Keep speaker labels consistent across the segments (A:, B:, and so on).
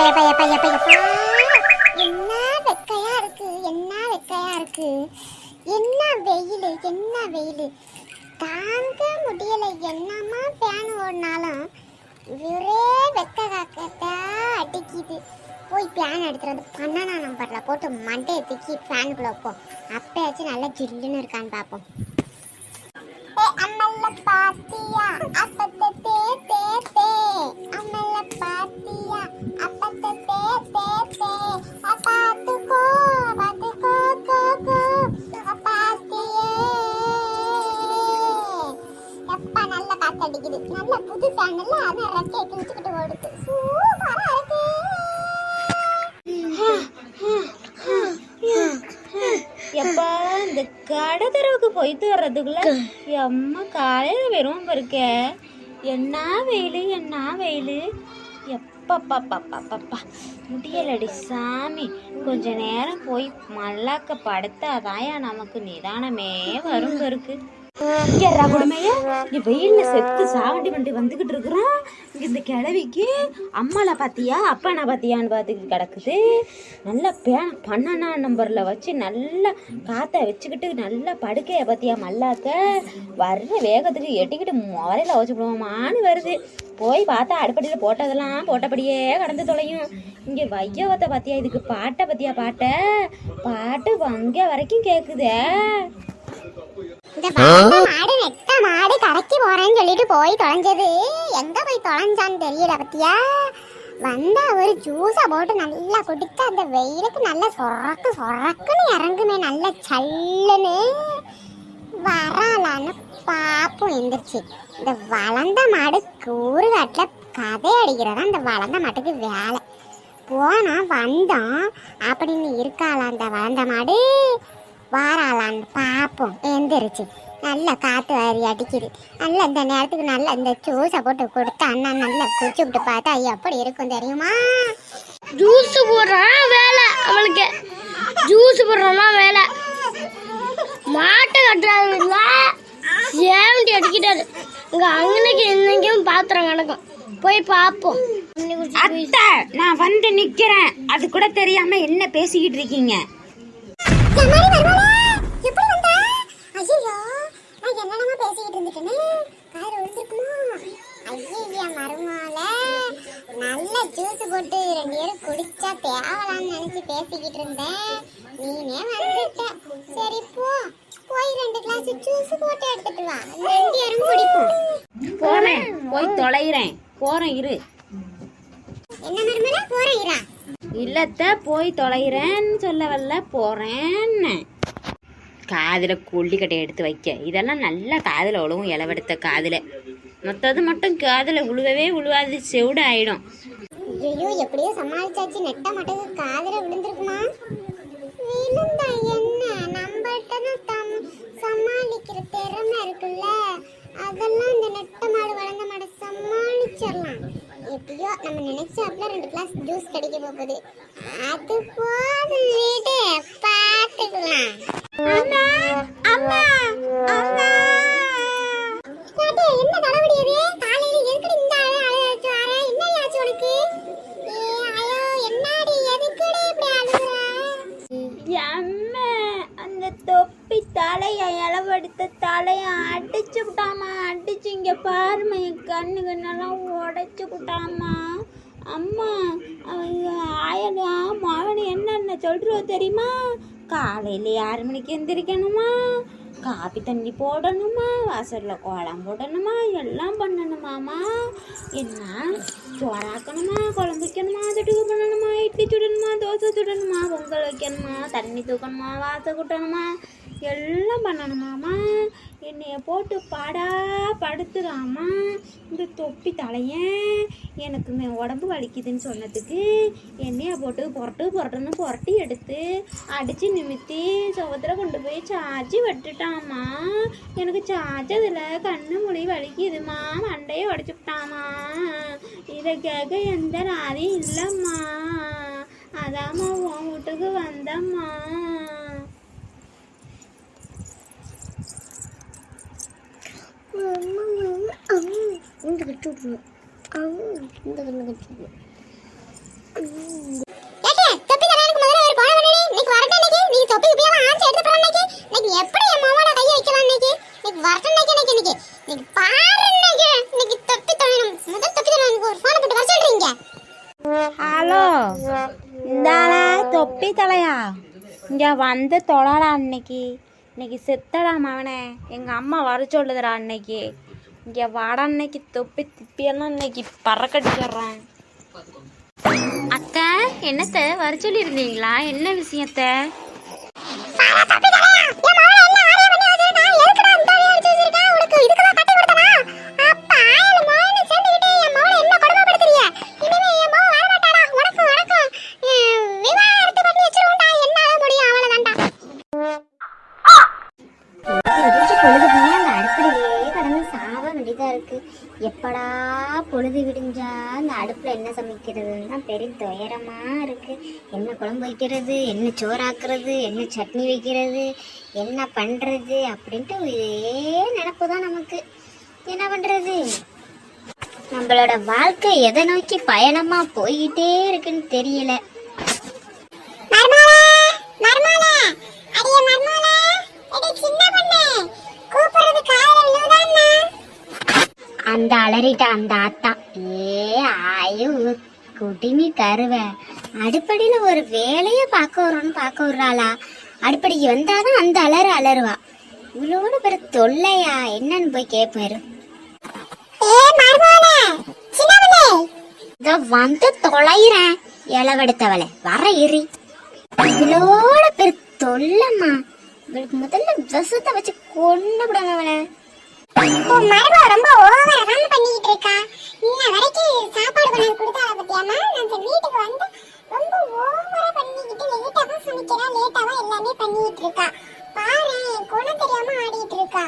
A: எப்ப எப்ப எப்ப எப்ப எப்ப என்ன வெக்கையா இருக்கு, என்ன வெக்கையா இருக்கு, என்ன வெயில், என்ன வெயில் தாங்க முடியல. என்னமா ஃபேன் ஓடினாலும் ஒரே வெக்க காக்கத்தா அடிக்குது. போய் ஃபேன் எடுத்துட்டு வந்து 12 நம்பர்ல போட்டு மண்டையை தூக்கி ஃபேனுக்குள்ள வைப்போம். அப்பயாச்சும் நல்லா ஜில்லுன்னு இருக்கான்னு பார்ப்போம். அம்மல்ல பாத்தியா அப்பத்த தே தே தே, அம்மல்ல பாத்தியா அப்பத்த தே தே தே, பாத்துக்கோ பாத்துக்கோ கோ கோ பாத்தியே. எப்ப நல்ல காத்தடிக்குது, நல்ல புது ஃபேன் இல்ல, அதான் ரெக்கையை கிழிச்சுக்கிட்டு ஓடுது. சூப்பரா இருக்கு.
B: எப்பா இந்த கடை தெருவுக்கு போயிட்டு வர்றதுக்குள்ள அம்மா காலையில வெறும் இருக்க. என்ன வெயில், என்ன வெயில், எப்பப்பா முடியலடி சாமி. கொஞ்ச நேரம் போய் மல்லாக்க படுத்தாதாயா நமக்கு நிதானமே வரும் இருக்கு. வெயில்ல செத்து சாவண்டி வண்டி வந்துகிட்டு இருக்கிறான். இந்த கிழவிக்கு அம்மால பாத்தியா அப்பானா பாத்தியான்னு பார்த்துக்கிட்டு கிடக்குது. நல்லா 12 நம்பர்ல வச்சு நல்லா காத்த வச்சுக்கிட்டு நல்லா படுக்கைய பாத்தியா மல்லாக்க. வர்ற வேகத்துக்கு எட்டிக்கிட்டு முறையில வச்சு போமான்னு வருது. போய் பார்த்தா அடுப்படியில் போட்டதெல்லாம் போட்டபடியே கடந்து தொலையும். இங்கே வையவத்தை பாத்தியா, இதுக்கு பாட்டை பத்தியா, பாட்டு வங்க வரைக்கும் கேக்குதே.
A: இந்த மாடு நெட்ட மாடு கரைக்கு போறேன்னு சொல்லிட்டு போய் தொலைஞ்சது எங்க போய் தொலைஞ்சான்னு தெரியல பத்தியா. வந்தா ஒரு ஜூஸை போட்டு நல்லா குடிக்க அந்த வெயிலுக்கு நல்லா சொரக்குன்னு இறங்குமே, நல்லா சல்லுன்னு வராலான்னு பாப்போம். எந்திரிச்சு இந்த வளர்ந்த மாடு கூறுகாட்டில் கதை அடிக்கிறதா அந்த வளர்ந்த மாட்டுக்கு வேலை. போனா வந்தோம் அப்படின்னு இருக்காளா அந்த வளர்ந்த மாடு, வாராளான்னு பார்ப்போம். எந்திரிச்சு நல்லா காற்று வாரி அடிக்குது. நல்லா இந்த நேரத்துக்கு நல்லா இந்த ஜூஸை போட்டு கொடுத்தா அண்ணா நல்லா குடிச்சு விட்டு பார்த்தா எப்படி இருக்கும் தெரியுமா.
C: ஜூஸ் போடுறான் வேலை அவளுக்கு, ஜூஸ் போடுறான் வேலை. மாட்டை கட்டுறாருல சேவண்டி அடிக்கிட்டாரு. இங்க அங்கனைக்கு இன்னைக்கும் பாத்திரம் கிடக்கும், போய் பார்ப்போம்.
B: அத்தை நான் வந்து நிக்கிறேன், அது கூட தெரியாம என்ன பேசிக்கிட்டு இருக்கீங்க?
A: நல்ல ஜூஸ் போட்டு 2 பேரும் குடிச்சா தேவலான்னு நினைச்சு பேசிக்கிட்டு இருந்தேன். நீனே வந்துட்ட, சரி போய் 2 கிளாஸ் ஜூஸ் போட்டு எடுத்துட்டு வா, 2 பேரும் குடிப்போம்.
B: போறேன், போய் தொலைகிறேன், போறேன் இரு.
A: என்ன மருமல போறேன் இரா?
B: இல்லத்த போய் தொலைகிறேன்னு சொல்ல வரல, போறேன்னு. காதுல கொல்லிக்கட்டை எடுத்து வைக்க, இதெல்லாம் நல்லா காதுல உழவும். இளவெடுத்த காதுல மொத்தது மட்டும் காதுல உழுவவே உழுவாது, செவிடு ஆயிடும்.
A: ஐயோ எப்படியோ சமாளிச்சாச்சு. நெட்ட மாட்டது காதுல விழுந்திருக்குமா? விழுந்தா என்ன, நம்மகிட்ட சமாளிக்கிற திறமை இருக்குல்ல, அதெல்லாம் இந்த நெட்ட மாடு வளர்ந்த மாடு சமாளிச்சிடலாம். எப்படியோ நம்ம நினைச்சாப்ல 2 கிளாஸ் ஜூஸ் கிடைக்க போகுது, அது போதும், வீடு பார்த்துக்கலாம். அம்மா அம்மா அம்மா, என்ன தலைவடியது காலையில எதுக்கு இந்த அழைச்சு வர? என்ன ஆச்சு உனக்கு? ஐயோ என்னடி, எதுக்குடி இப்படி அழுகுற?
B: அம்மா அந்த தொப்பி தலைய இளவெடுத்த தலைய அடிச்சு விட்டாமா, அடிச்சு இங்க பாருமா, என் கண்ணுக்கண்ணெல்லாம் உடைச்சு விட்டாமா. அம்மா அவங்க ஆயனா மாவனி என்னென்ன சொல்றோம் தெரியுமா? காலையில 6 மணிக்கு எந்திரிக்கணுமா, காப்பி தண்ணி போடணுமா, வாசலில் கோலம் போடணுமா, எல்லாம் பண்ணணுமாம்மா. என்ன சோறாக்கணுமா, குழம்பு வைக்கணுமா, தொட்டுக்கு பண்ணணுமா, இட்லி சுடணுமா, தோசை சுடணுமா, பொங்கல் வைக்கணுமா, தண்ணி தூக்கணுமா, வாசை கூட்டணுமா, எல்லாம் பண்ணணுமாம்மா. என்னைய போட்டு படுத்துறாமா இந்த தொப்பி தலையன். எனக்கு உடம்பு வலிக்குதுன்னு சொன்னதுக்கு என்னைய போட்டு புரட்டுன்னு எடுத்து அடித்து நிமித்தி சுவத்தில் கொண்டு போய் சாச்சி விட்டுட்டாமா. எனக்கு சாச்சதில் கண்ணு மொழி வலிக்குதுமா, மண்டையை உடச்சி விட்டாமா. இதை கேட்க எந்த நாதியும் இல்லைம்மா, அதாம்மா உன் வீட்டுக்கு வந்தம்மா.
A: இந்த கட்டு இந்த கட்டு தொப்பி தரேனுக்கு முதல்ல ஒரு போன பண்ணி இன்னைக்கு வரட்டும். இன்னைக்கு நீ தொப்பி இப்படியே ஆன்ஸ் எடுத்து போற இன்னைக்கு எப்படி என் மாமால கைய வைக்கலாம் இன்னைக்கு வரட்டும். இன்னைக்கு பாரு இன்னைக்கு தொப்பி தரேன் முதல் தொப்பி தரேன் ஒரு போன் போட்டு வர சொல்றீங்க.
B: ஹலோ, இந்தாடா தொப்பி தலையா, இங்க வந்து தொழடா. இன்னைக்கு செத்தடா மவனே, எங்க அம்மா வர சொல்லுதுடா. இங்க வாடா, இன்னைக்கு தொப்பி திப்பியெல்லாம் இன்னைக்கு பறக்கடிச்சிடுறேன். அத்தை, என்னத்தை வர சொல்லியிருந்தீங்களா? என்ன விஷயத்த?
A: எப்படா பொழுது விடிஞ்சா இந்த அடுப்புல என்ன சமைக்கிறதுன்னு தான் பெரிய துயரமா இருக்கு. என்ன குழம்பு வைக்கிறது, என்ன சோறாக்குறது, என்ன சட்னி வைக்கிறது, என்ன பண்றது அப்படின்ட்டு இதே நினப்பு தான் நமக்கு. என்ன பண்றது, நம்மளோட வாழ்க்கை எதை நோக்கி பயணமா போய்கிட்டே இருக்குன்னு தெரியல. அந்த அலறிட்ட அந்த ஆத்தா ஆயோ குடிமி கருவ அடுப்படியில ஒரு வேலைய பார்க்க விடுறாளா? அடுப்படிக்கு வந்தாதான் அந்த அலறுவா. இவளோட பேரு தொல்லையா என்னன்னு போய் கேட்பாரு. வந்து தொலைறேன் இளவெடுத்தவளை வர எரி. இவளோட பேரு தொல்லம்மா. இவளுக்கு முதல்ல விஷத்தை வச்சு கொண்டு விடுவாங்க. மரபா ரொம்ப ஓவரா ரன் பண்ணிட்டு இருக்கா. இன்ன வரைக்கும் சாப்பாடு பண்ணி கொடுத்தா பத்தியாமா அந்த வீட்டுக்கு வந்து ரொம்ப ஓவரா பண்ணிக்கிட்டு லேட்டாவா சமைக்கிறா, லேட்டாவா எல்லாமே பண்ணிட்டு இருக்கா. பாரு குணம் தெரியாம ஆடிட்டு இருக்கா.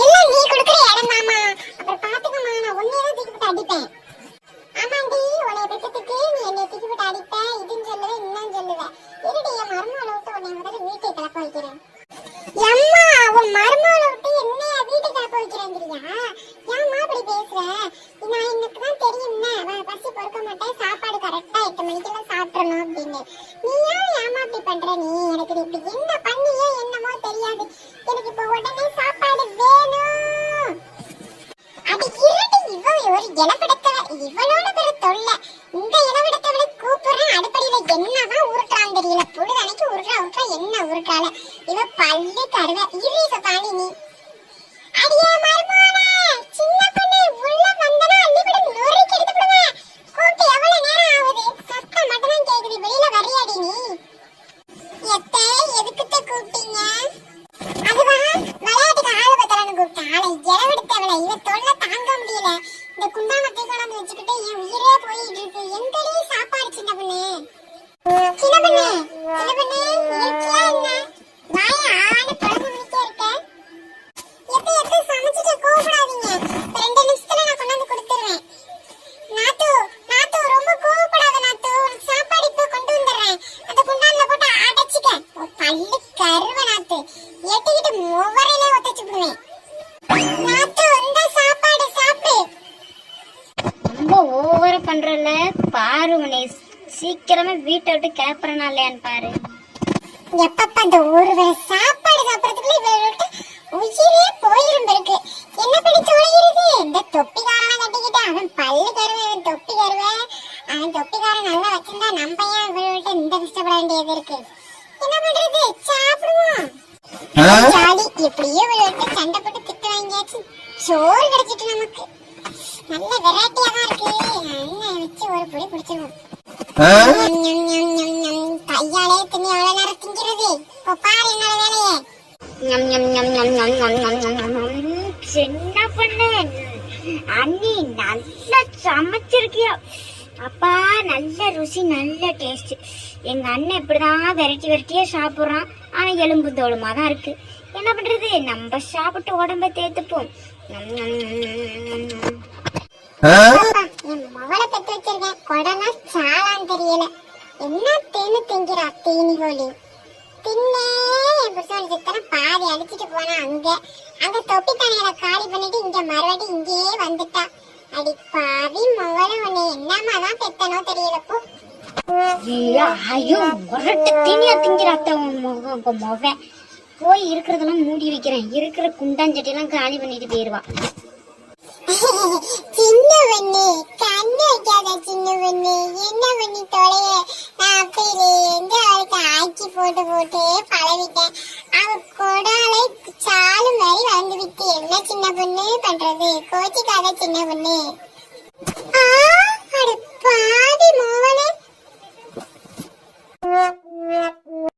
A: எல்லாம் நீ கொடுக்குற இடம் மாமா, அப்புறம் பாத்துக்கமா நான் ஒன்னே தான் தூக்கி போட்டு அடிப்பேன். ஆமாண்டி உன்னை பெற்றதுக்கு நீ என்னை தூக்கி போட்டு அடிப்ப, இதுன்னு சொல்லுவேன் இன்னும் சொல்லுவேன். இருடி என் மருமகளை விட்டு உன்னை முதல்ல வீட்டை கிளப்ப வைக்கிறேன். அம்மா உன் மருமகளை விட்டு என்ன வீட்டை கிளப்ப வைக்கிறேங்கிறியா? ஏம்மா அப்படி பேசுற? நான் எனக்கு தான் தெரியும்னா பசி பொறுக்க மாட்டேன், சாப்பாடு கரெக்டா 8 மணிக்கெல்லாம் சாப்பிடணும் அப்படின்னு. நீ ஏமா அப்படி பண்ற? நீ எனக்கு இப்படி என்ன பண்ணியே என்னமோ தெரியாது. எனக்கு இப்ப உடனே சாப்பாடு வேணும். அது இருட்டு இவ ஒரு இளவெடுத்தவ, இவளோட பேரு தொல்லை. இந்த இளவெடுத்தவளை கூப்பிடுறேன் அடுப்படியில என்னதான் உருட்டான்னு தெரியல. பொழுதனைக்கு உருட்டா என்ன உருட்டால இவ பல்லு கருவ இரிச தாண்டி நீ. அடியே மருமோனே சின்ன பொண்ணு உள்ள வந்தனா அள்ளிவிட நொறுக்கி எடுத்து விடுவேன். கூப்பிட்டு எவ்வளவு நேரம் ஆகுது? சத்தம் மட்டும் தான் கேக்குது. வெளியில வரியாடி நீ? எத்தை எதுக்குத்த கூப்பிட்டீங்க? அதுவா விளையாட்டுக்கு ஆளு பத்தலன்னு கூப்பிட்டேன். ஆளை இளவெடுத்தவளை இவ தொல்லை தாங்க முடியல. இந்த குண்டாமத்தை கொண்டாந்து வச்சுக்கிட்டு என் உயிரே போயிட்டு இருக்கு. எங்கடி சாப்பாடு சின்ன பொண்ணு? சின்ன பொண்ணு இருக்கியா என்ன? வாய ஆளு குழம்பு முடிக்க இருக்க. எப்ப சமைச்சிட்டு கோவப்படாதீங்க. 2 நிமிஷத்துல நான் கொண்டாந்து கொடுத்துருவேன். நாத்து ரொம்ப கோவப்படாத நாத்து. சாப்பாடு இப்ப கொண்டு வந்துடுறேன். அந்த குண்டான்ல போட்டு அடைச்சிக்க. பல்லு கருவ நாத்து. எட்டிக்கிட்டு முவரையிலே ஒத்தச்சு விடுவேன். நாத்து இந்த சாப்பாடு சாப்பிடு. ரொம்ப ஓவரா பண்றல பாரு. உன்னை சீக்கிரமே வீட்டை விட்டு கிளப்புறனா இல்லையான்னு பாரு. எப்பப்ப அந்த ஒரு வேளை சாப்பாடு சாப்பிடறதுக்குள்ள இவளுக்கு உயிரே போயிரும் இருக்கு. என்ன பண்ணி தொலைகிறது? இந்த தொப்பிக்காரனை கட்டிக்கிட்டு அவன் பல்லு கருவேன் தொப்பி கருவேன். அவன் தொப்பிக்காரன் நல்லா வச்சிருந்தா நம்ம ஏன் இவள்கிட்ட இந்த கஷ்டப்பட வேண்டியது இருக்கு? என்ன பண்றது? சாப்பிடுவோம். ஜாலி எப்படியோ இவள்கிட்ட சண்டை போட்டு திட்டு வாங்கியாச்சு. சோறு கிடைச்சிட்டு நமக்கு நல்ல வெரைட்டியா தான் இருக்கு. அண்ணன் வச்சு ஒரு பொடி பிடிச்சிருவோம். கையாலே தின்னு எவ்வளவு நேரம் திங்கிறது? இப்ப பாரு என்னோட வேலையே. சின்ன பொண்ணு அண்ணி நல்லா சமைச்சிருக்கியா? அப்பா நல்ல ருசி நல்ல டேஸ்ட். எங்க அண்ணன் இப்படிதான் வெரைட்டியா சாப்பிடுறான். ஆனா எலும்பு தோலுமா தான் இருக்கு. என்ன பண்றது? நம்ம சாப்பிட்டு உடம்ப தேத்துப்போம். என் மகளை பெற்று வச்சிருக்கேன். கொடனா சாலான்னு தெரியல. என்ன தேனு திங்கிறா தேனி கோழி தின்னே. என் புருஷன் சித்தனை பாதி அடிச்சுட்டு போனா. அங்க தொப்பி தண்ணியில காலி பண்ணிட்டு இங்க மறுபடி இங்கேயே வந்துட்டா. அடி பாவி மவள உன்னை என்னமா தான் பெத்தனோ தெரியலப்போ.
D: ஐயோ முரட்டு தீனியா திங்கிறாத்த உன் மொவ. போய் இருக்கிறதெல்லாம் மூடி வைக்கிறேன். இருக்கிற குண்டாஞ்சட்டியெல்லாம் காலி பண்ணிட்டு போயிருவா.
A: சின்ன பண்ணு கண்ணு வைக்காத சின்ன பண்ணு, என்ன பண்ணி தொலைய. நான் அப்பையிலேருந்து அவளுக்கு ஆக்கி போட்டு போட்டு பழவிட்டேன். அவ கொடாலை சாலு மாதிரி வளர்ந்து விட்டு என்ன சின்ன பொண்ணு பண்றது. கோச்சிக்காத சின்ன பொண்ணு. அட பாவி மோவனே.